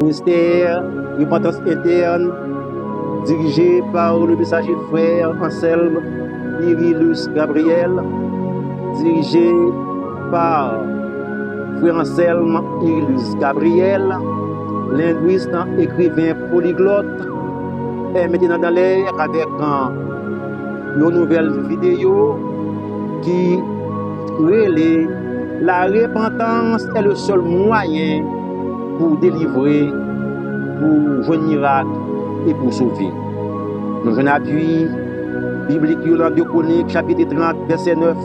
Ministère Repentance Interne, dirigé par le messager frère Anselme Irilus Gabriel, dirigé par frère Anselme Irilus Gabriel, linguiste, écrivain polyglotte, est maintenant dans l'air avec une nouvelle vidéo qui relève la repentance est le seul moyen pour délivrer, pour jouer un miracle et pour sauver. Nous avons un appui biblique dans 2 Chroniques, chapitre 30, verset 9.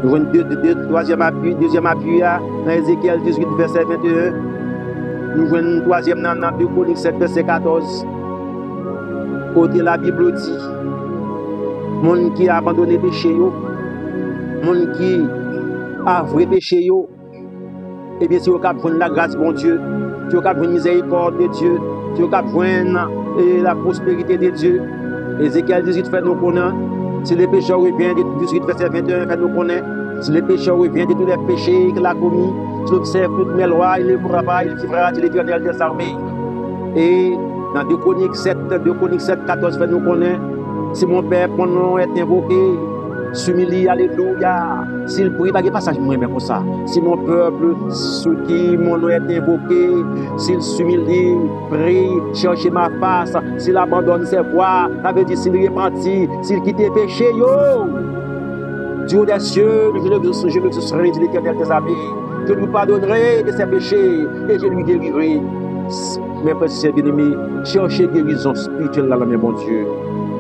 Nous avons deuxième appui dans Ézéchiel 18, verset 21. Nous avons un troisième dans 2 Chroniques 7, verset 14. Côté la Bible dit, monde qui a abandonné le péché, monde qui a vrai péché, et bien si vous avez besoin de la grâce de bon Dieu, si vous avez besoin de la miséricorde de Dieu, si vous avez besoin de la prospérité de Dieu, Ézéchiel 18 fait nous connaître, si les pécheurs reviennent de 18 verset 21 fait nous connaître, si les pécheurs reviennent de tous les péchés qu'il a commis, si observe toutes mes lois, il ne pourra pas, il vivra de l'Éternel des armées. Et dans 2 Chroniques 7, 14 fait nous connaître, si mon Père, mon nom est invoqué, s'humilie, alléluia. S'il prie, pas de passage moi même pour ça. Si mon peuple, sous qui mon nom est invoqué, s'il s'humilie, prie, cherche ma face, s'il abandonne ses voies, ça veut dire s'il repentit, s'il quitte les péchés, Dieu des cieux, je l'exaucerai, dit l'Éternel des armées. Je lui pardonnerai de ses péchés et je lui délivrerai. Mes frères et bien-aimés, cherchez guérison spirituelle dans la main, mon Dieu.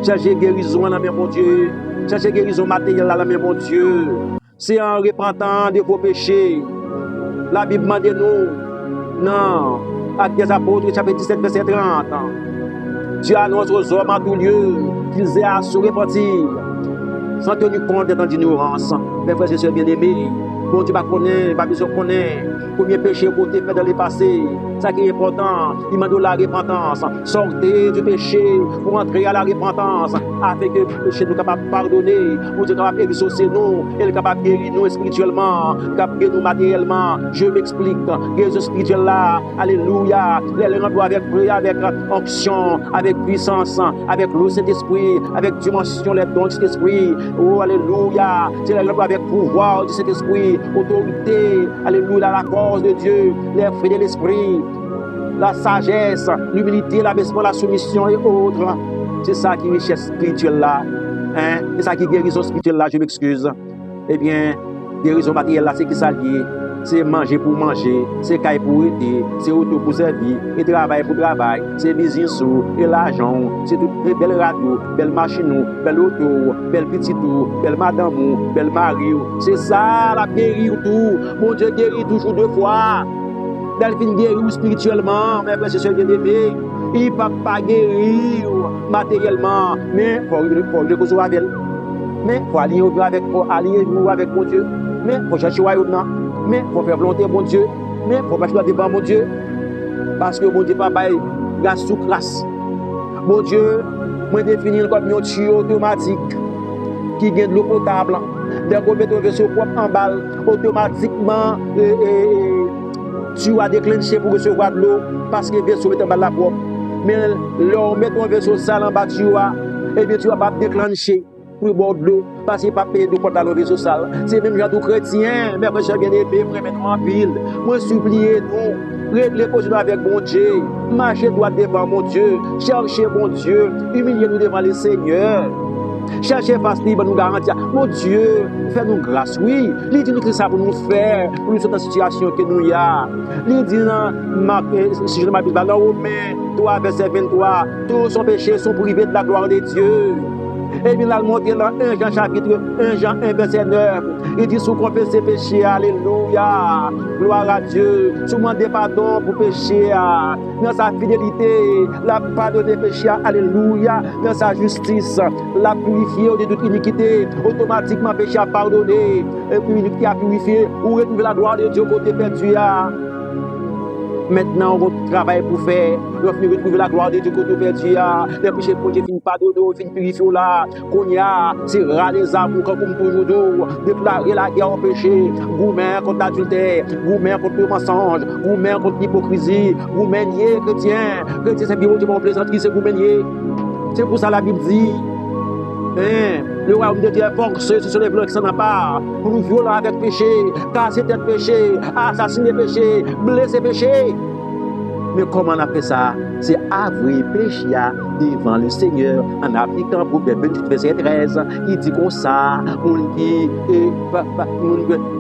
Cherchez guérison dans la main, mon Dieu. Cherchez guérison matérielle dans la main, mon Dieu. C'est en repentant de vos péchés. La Bible demande nous, non, Actes des Apôtres, chapitre 17, verset 30. Dieu annonce aux hommes en tout lieu qu'ils aient à se repentir, sans tenir compte de l'ignorance. Mes frères et sœurs bien-aimés, bon Dieu va connaître, va besoin de connaître combien de péchés vous avez fait dans le passé. Ça qui est important, il demande la repentance. Sortez du péché pour entrer à la repentance, afin que le péché nous capable de pardonner, pour Dieu capable d'exaucer nous, et capable de guérir nous spirituellement, capable de guérir nous matériellement. Je m'explique, guérison spirituelle là, alléluia, les remplir avec onction, avec puissance, avec le Saint-Esprit, avec dimension, les dons du Saint-Esprit. Oh, alléluia, c'est les remplir avec pouvoir du Saint-Esprit, autorité, alléluia, la cause de Dieu, les fruits de l'Esprit, la sagesse, l'humilité, l'abaissement, la soumission et autres. C'est ça qui est richesse spirituelle là. Hein? C'est ça qui est guérison spirituelle là, je m'excuse. Eh bien, guérison matérielle là, c'est qui ça lié? C'est manger pour manger, c'est caille pour aider, c'est auto pour servir, et travail pour travail, c'est business et l'argent, c'est toute belle radio, belle machine, belle auto, belle petite, belle madame, belle mari. C'est ça la guérir tout. Mon Dieu guérit toujours deux fois. Delphine guérit spirituellement, mais frères et sœurs bien-aimés, il ne peut pas guérir matériellement, mais il faut le avec elle. Mais il faut allier avec mon Dieu. Mais il faut chercher royaume. Mais il faut faire volonté mon Dieu. Mais il faut pas choisir devant mon Dieu. Parce que mon Dieu papa est grâce sous classe. Mon Dieu, moi définir comme un tuyau automatique qui gagne de l'eau potable. Dès qu'on met un vaisseau propre en balle, automatiquement tu as déclenché pour recevoir de l'eau parce que le vaisseau est en balle la propre. Mais là, on met un vaisseau sale en bas de tuyau, et bien tu vas pas déclencher pour boire de l'eau, parce qu'il n'y a pas payé de compte dans le vaisseau sale. C'est même genre tout chrétien, mais frère bien aimé, remettons en pile. Moi, suppliez nous, réglez position avec mon Dieu, marchez droit devant mon Dieu, cherchez mon Dieu, humiliez-nous devant le Seigneur. Cherchez face libre, nous garantir. Mon Dieu, fais-nous grâce, oui. Il dit nous que ça pour nous faire, pour nous sortir de la situation que nous y a. Il dit si je ne m'abuse pas, dans Romains 3, verset 23, tous son péché sont privés de la gloire de Dieu. Et bien, là, monté dans 1 Jean chapitre 1 Jean 1 verset 9. Il dit, sous confesse ses péchés, alléluia, gloire à Dieu. Sous demander pardon pour péché, dans sa fidélité, la pardon des péchés, alléluia, dans sa justice, la purifier de toute iniquité, automatiquement péché à pardonner, et puis iniquité à purifier, ou retrouver la gloire de Dieu côté perdu. Maintenant, on va travailler pour faire. On va retrouver la gloire de Dieu que nous perdu. Les péchés pour Dieu finissent pas de finissent purifier là. Qu'on y a, c'est rare les amours comme toujours. Déclarer la guerre au péché. Gourmet contre l'adultère. Gourmet contre le mensonge. Gourmet contre l'hypocrisie. Gourmet nier chrétien. Chrétien, c'est bien, Dieu m'a plaisanterie, c'est gourmet nier. C'est pour ça la Bible dit. Le royaume de Dieu est forcé sur les blancs qui s'en a pas. Pour nous violer avec péché, casser tête péché, assassiner péché, blesser péché. Mais comment on a fait ça? C'est avouer péché devant le Seigneur en appliquant Proverbe 28, verset 13. Il dit comme ça,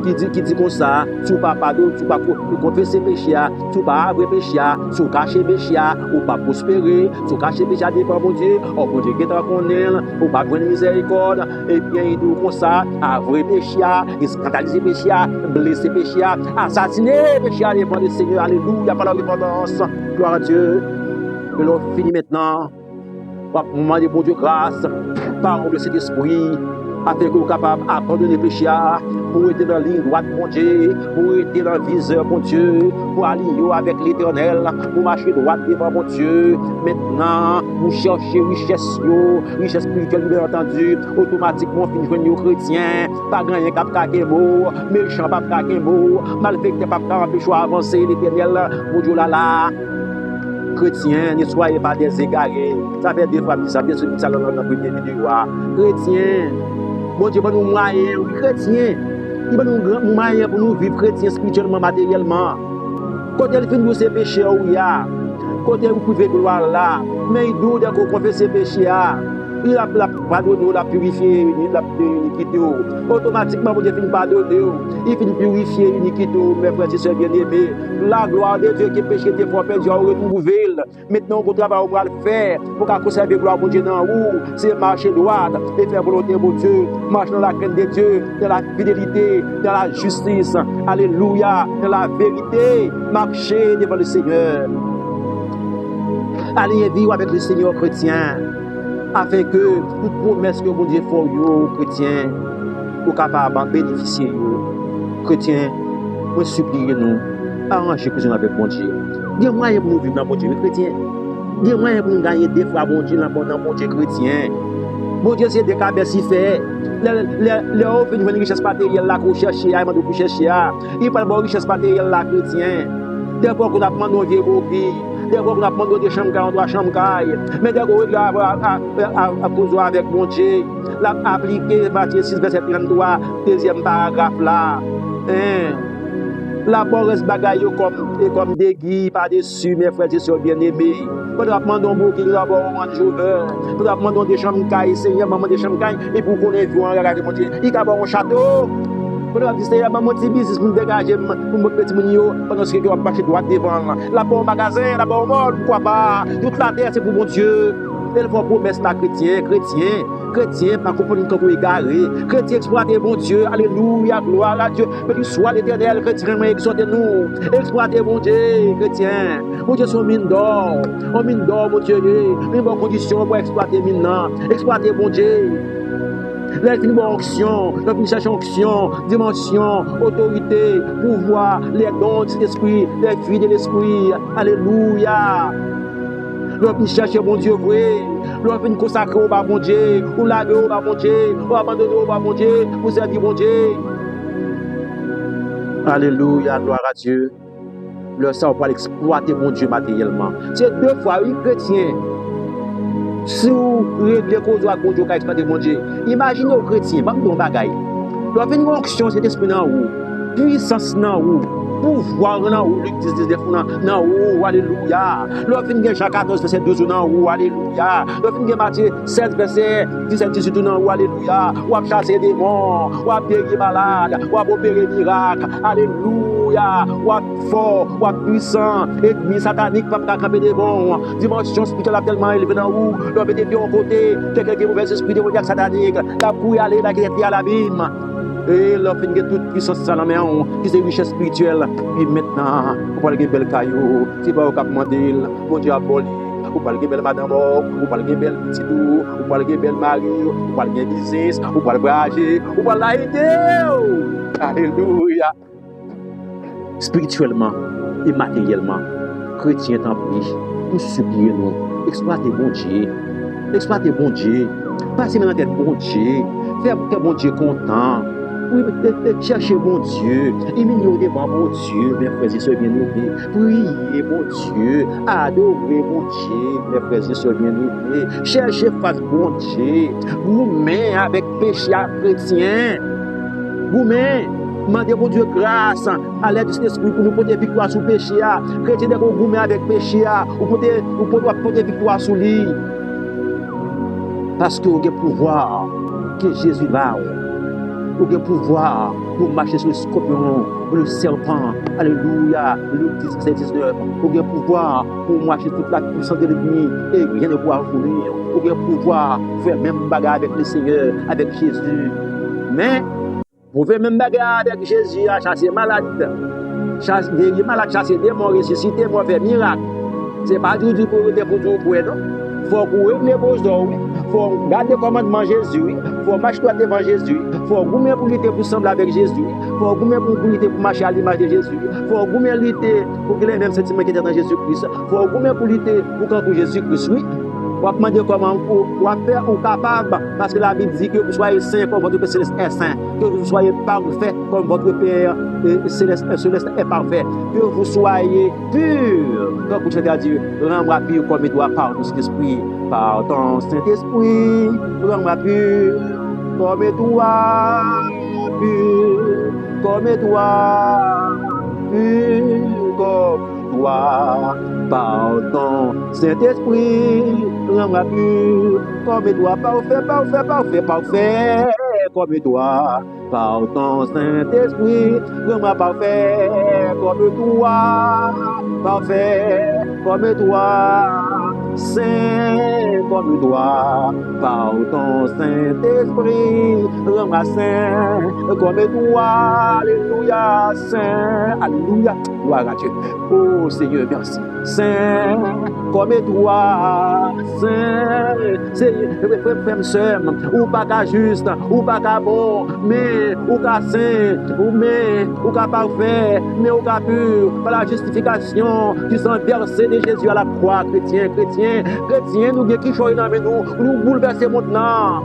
qui dit comme ça, tu ne pas pardonner, tu ne pas confesser péché, tu ne pas avouer péché, tu ne cacher péché, ou pas prospérer, tu cacher péché devant mon Dieu, ou mon Dieu qui est en elle, ou pas jouer miséricorde, et bien il dit comme ça, avouer péché, scandaliser péché, blesser péché, assassiner péché devant le Seigneur, alléluia, par la repentance. Gloire à Dieu. Que l'on finit maintenant. On va demander pour Dieu grâce. Parole de cet esprit. Afin qu'on soit capable d'abandonner le péché. Pour être dans la ligne droite, mon Dieu. Pour être dans le viseur, mon Dieu. Pour aligner avec l'éternel. Pour marcher droit devant mon Dieu. Maintenant, vous cherchez richesse, richesse spirituelle, bien entendu. Automatiquement, finir joindre aux chrétiens. Pas gagner cap caquer mot. Méchant pas caquer mot. Malfecté pas empêcher avancer l'éternel. Mon Dieu là. Chrétiens, ne soyez pas des égarés. Ça fait des fois, ça fait ça dans notre première vidéo. Chrétiens, bon Dieu, nous moyens, chrétiens, il va nous moyens pour nous vivre chrétiens spirituellement, matériellement. Quand elle finit ses péchés, où il y a, quand elle vous pouvez gloire là, mais il doit qu'on confesse ses péchés. Il a pardonné, il a purifié l'iniquité. Automatiquement, vous finissez pardonner. Il finit purifier l'iniquité, mes frères et sœurs bien-aimés. La gloire de Dieu qui péché des fois perdu, on retrouve. Maintenant, vous travail, on va le faire pour conserver la gloire de Dieu dans vous. C'est marcher droit et faire volonté de Dieu. Marcher dans la crainte de Dieu, dans la fidélité, dans la justice. Alléluia, dans la vérité. Marcher devant le Seigneur. Allez vivre avec le Seigneur chrétien. Afin que toute promesse que mon Dieu fait aux chrétiens, pour capable de bénéficier aux chrétiens, nous supplier nous, arranger que avec mon Dieu. Il y a moyen pour nous vivre dans mon Dieu chrétien. Il y a moyen pour nous gagner des fois mon Dieu dans mon Dieu chrétien. Mon Dieu, c'est des cas si fait. Les offres de richesse matérielle là qu'on cherche, qu'on cherche, il parle de richesse matérielle là chrétien. Des fois qu'on a demandé un vieux bouquet. Des fois, on a demandé des chambres, on doit chambre. Mais des fois, à cause avec mon Dieu, l'appliquer, Matthieu 6, verset 33, deuxième paragraphe là. La boresse bagaille comme des guilles par-dessus, mes frères et sœurs bien-aimés. On doit demander un bouquet, on doit un jouveur. On doit demander des chambres, Seigneur, maman des chambres, et pour qu'on ait vu en regard de mon Dieu, il y a un château. Pour nous dire, il mon petit business pour nous dégager, pour me petit mounio, pendant ce que on marcher droit devant. Là-bas au magasin, là-bas au mall, pourquoi pas? Toute la terre, c'est pour mon Dieu. Elle faut promesse la chrétien, pas comprendre comme égaré. Chrétien, exploiter mon Dieu, alléluia, gloire à Dieu. Mais soit l'éternel, chrétien, exhortez-nous. Exploiter mon Dieu, chrétien. Mon Dieu, son mine d'or. On mine d'or, mon Dieu, une bonne condition pour exploiter mine. Exploiter mon Dieu. Là, il finit onction, là, il cherche onction, dimension, autorité, pouvoir, les dons de l'esprit, les fruits de l'esprit. Alléluia. Là, il cherche mon Dieu vrai. Là, il consacre au bas mon Dieu, ou laguer au bas mon Dieu, ou abandonner au bas mon Dieu, pour servir mon Dieu. Alléluia, gloire à Dieu. Le sang pour exploiter mon Dieu matériellement. C'est deux fois, oui, chrétien. Si vous réglez les causes à Dieu, exploiter mon Dieu. Imaginez aux chrétiens, pas de bagaille. Leur une onction, c'est esprit dans vous, puissance dans vous, pouvoir dans vous, Luc 19 dans vous, alléluia. Leur une Jean 14, verset 12 dans vous, alléluia. Leur une Matthieu 16, verset 17, 18 dans vous, alléluia. Ou à chasser des démons, ou à guérir malade, ou à opérer miracle, alléluia. Ou à fort, ou à puissant, ennemi satanique, pas camper des bons. Dimension spirituelle tellement élevée dans vous, leur mettez pied en côté, quelqu'un qui est mauvais esprit démoniaque satanique, la couille aller, la guerre à l'abîme. Et leur fin de toute puissance à la main, qui c'est richesse spirituelle. Et maintenant, vous parlez de bel caillou, c'est pas au cap mandil, mon Dieu aboli. Vous parlez de belle madame, vous parlez de belle petite vous parlez de belle mari, vous parlez de business, vous parlez de voyager, vous parlez de alléluia. Spirituellement et matériellement, chrétien t'en prie, nous supplions nous, exploitez bon Dieu, passez maintenant tête bon Dieu, faire que bon Dieu content. Oui, cherchez bon Dieu, humiliez devant bon Dieu, mes frères et sœurs bien-aimés. Priez bon Dieu, adorez bon Dieu, mes frères et sœurs bien-aimés. Cherchez face bon Dieu, vous-même avec péché à chrétien, vous-même. Demandez bon Dieu grâce à l'aide du Saint-Esprit pour nous porter victoire sur le péché. Chrétien, vous avec péché, vous porter victoire sur lui. Parce que vous avez le pouvoir que Jésus a. Vous avez le pouvoir pour marcher sur le scorpion, le serpent. Alléluia. Luc 17, 19. Vous avez le pouvoir pour marcher toute la puissance de l'ennemi et rien ne pourra vous nuire. Vous avez le pouvoir pour faire même bagarre avec le Seigneur, avec Jésus. Mais, vous pouvez même bagarre avec Jésus à chasser malade. Chasser malade, chasser démons, ressusciter, faire miracle. Ce n'est pas du tout pour vous, non? Il faut courir les beaux-hommes, il faut garder le commandement de Jésus, il faut marcher devant Jésus, il faut goumer pour lutter pour sembler avec Jésus, il faut goumer pour lutter pour marcher à l'image de Jésus, il faut goumer lutter pour que les mêmes sentiments qui étaient dans Jésus-Christ, il faut goumer pour lutter pour Jésus-Christ, oui. On va demander comment vous faire ou capable, parce que la Bible dit que vous soyez saints comme votre Père céleste est saint, que vous soyez parfaits comme votre Père céleste est parfait, que vous soyez purs, comme vous chantez à Dieu, rends-moi pur comme il doit par ton Saint-Esprit, par ton Saint-Esprit, rends-moi pur comme il doit, pur comme il doit, pur comme toi, par ton Saint-Esprit, rends-moi pur, comme toi, parfait, comme toi, par ton Saint-Esprit, rends-moi parfait, comme toi, parfait, comme toi, saint comme toi, par ton Saint-Esprit, rends-moi saint comme toi, alléluia, saint, alléluia, gloire à Dieu. Oh Seigneur, merci. Saint comme toi, Saint, frère, sœur, ou pas qu'à juste, ou pas qu'à bon, mais ou qu'à saint, ou qu'à parfait, mais ou qu'à pur, par la justification du sang versé de Jésus à la croix, chrétien, nous avons qui choisit dans nous bouleverser maintenant.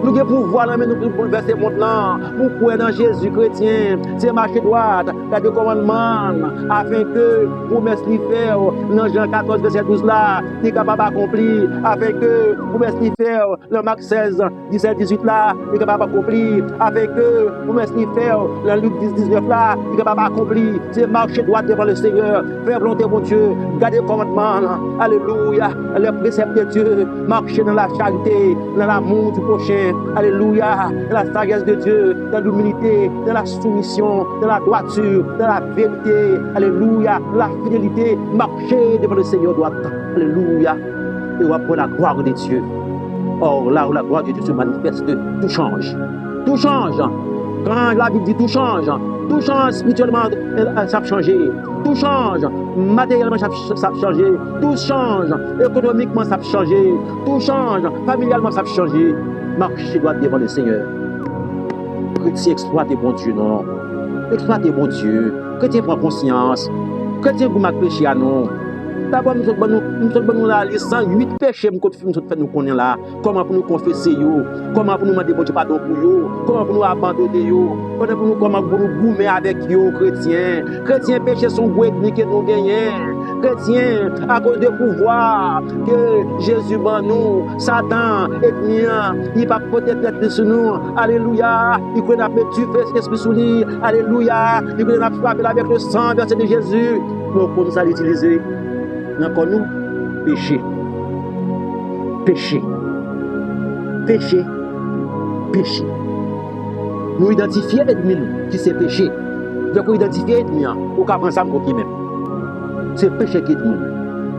Nous avons pouvoir dans nous bouleverser maintenant. Pour croire dans Jésus chrétien, c'est marcher droite, garder le commandement, afin que vous mettez faire dans Jean 14, verset 12 là, qui est capable d'accomplir, afin que vous mettez faire dans Marc 16, 17, 18 là, qui est capable d'accomplir, afin que vous mettez faire dans Luc 10, 19 là, qui est capable d'accomplir. C'est marcher droite devant le Seigneur, faire volonté mon Dieu, garder le commandement, alléluia, les préceptes de Dieu, marcher dans la charité, dans l'amour du prochain. Alléluia, dans la sagesse de Dieu, dans l'humilité, dans la soumission, dans la droiture, dans la vérité. Alléluia, la fidélité, marcher devant le Seigneur droit. Alléluia, et on va prendre la gloire de Dieu. Or, là où la gloire de Dieu se manifeste, tout change. Tout change. Quand la Bible dit tout change spirituellement, ça a changé. Tout change, matériellement, ça a changé. Tout change, économiquement, ça a changé. Tout change, familialement, ça a changé. Marcher droit devant le Seigneur. Chrétien, exploitez bon Dieu, non. Exploitez bon Dieu. Chrétien, prend conscience. Chrétien, vous m'avez péché à nous. D'abord, nous sommes la liste 108 péchés que nous connaissons là. Comment pour nous confesser, comment pour nous demander bon Dieu pardon pour eux, comment pour nous abandonner, comment pour nous goumer avec eux, chrétiens. Chrétiens, péchés sont gros ennemis que nous gagnons. Chrétiens, à cause du pouvoir que Jésus bat nous, Satan, ennemi, il va peut-être être sur nous. Alléluia. Il peut nous tuer l'esprit sous lui. Alléluia. Il peut nous frapper avec le sang versé de Jésus. Nous pouvons l'utiliser. Encore nous, péché. Nous identifions l'ennemi qui c'est péché. Donc, nous identifions l'ennemi, ou qu'à prendre ça contre lui-même. C'est péché qui est nous.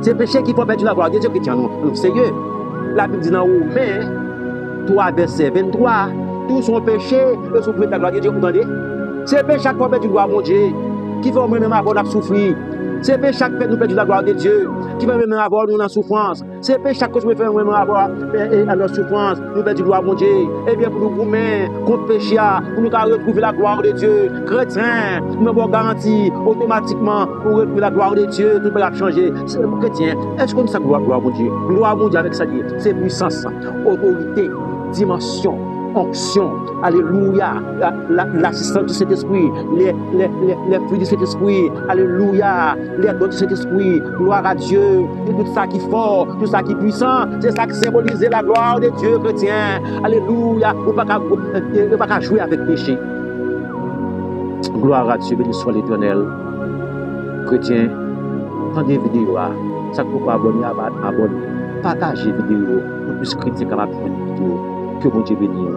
C'est péché qui peut perdre la gloire de Dieu qui tient nous. Sérieux. La Bible dit dans Romains 3, verset 23, tout son péché et souffrir de la gloire de Dieu. Vous entendez? C'est péché qui peut perdre la gloire de Dieu. Qui fait au moins ma bonne souffrir. C'est péché qui fait nous perdre la gloire de Dieu, qui va même avoir nous dans la souffrance. C'est péché qui nous fait même avoir à notre souffrance, nous perdre la gloire de Dieu. Eh bien, pour nous gommer contre péché, pour nous retrouver la gloire de Dieu, chrétien, nous avons garanti automatiquement pour retrouver la gloire de Dieu, tout peut changer. C'est le chrétien. Est-ce qu'on sait gloire de Dieu? Gloire de Dieu avec ça, c'est puissance, autorité, dimension, onction, alléluia, l'assistance du Saint-Esprit, les fruits du Saint-Esprit, alléluia, les dons du Saint-Esprit, gloire à Dieu, et tout ça qui est fort, tout ça qui est puissant, c'est ça qui symbolise la gloire de Dieu chrétien, alléluia, on ne pas jouer avec péché. Gloire à Dieu, béni soit l'Éternel, chrétien, prenez vidéo, ça ne peut pas abonner, partagez vidéo, pour plus chrétien capable de faire une vidéo, que mon Dieu bénisse.